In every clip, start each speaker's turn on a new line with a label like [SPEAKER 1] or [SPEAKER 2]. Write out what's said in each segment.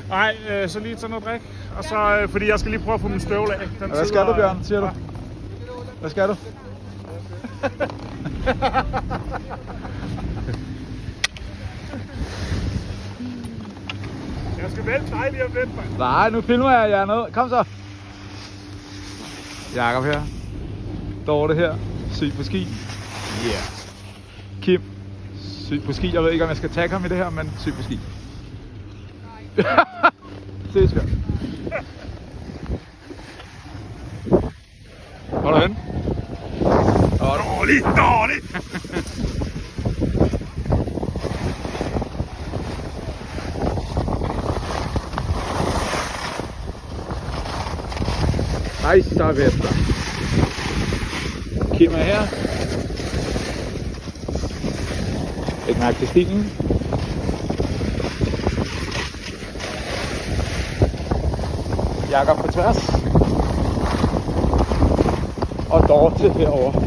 [SPEAKER 1] Nej, så lige tage noget drik. Og så, fordi jeg skal lige prøve at få min støvle af.
[SPEAKER 2] Hvad skal du, Bjørn, siger du? Hvad skal du?
[SPEAKER 1] Jeg skal vente dig lige om lidt, mand.
[SPEAKER 2] Nej, nu filmer jeg jer ned. Kom så. Jakob her. Dorte her. Syg på ski. Yeah. Kim. Syg på ski. Jeg ved ikke, om jeg skal tagge ham i det her, men syg på ski. Ses, Bjørn. Hvor er du henne?
[SPEAKER 1] Dårligt!
[SPEAKER 2] Hej, så er vi efter. Kim er her. Et mærke til stilen. Jakob på tværs. Og Dorte herovre.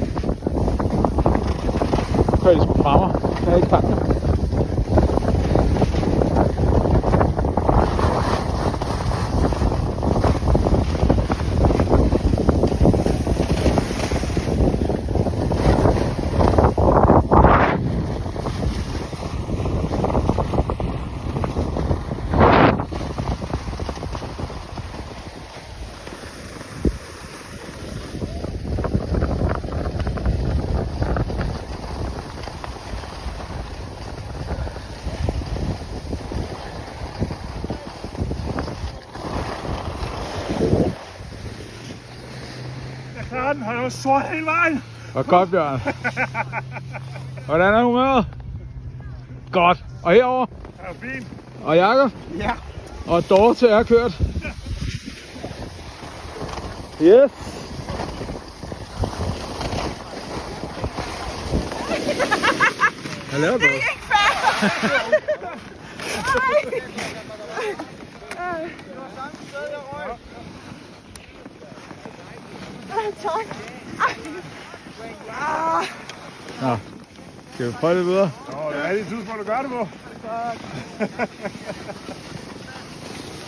[SPEAKER 2] Kører de sgu fremmer. Jeg er ikke fanget.
[SPEAKER 1] Den har jo sort hele vejen.
[SPEAKER 2] Hvor godt, Bjørn. Hvordan er humøret? Godt. Og herover?
[SPEAKER 1] Det er fint.
[SPEAKER 2] Og Jakob?
[SPEAKER 1] Ja.
[SPEAKER 2] Og Dorte er kørt. Yes. Hvad laver du?
[SPEAKER 3] Det er ikke fair! Tak.
[SPEAKER 2] Nå, skal vi prøve det videre?
[SPEAKER 1] Det er det tidspunkt at gøre det på.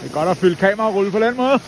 [SPEAKER 2] Det er godt at fylde kamerarulle på den måde.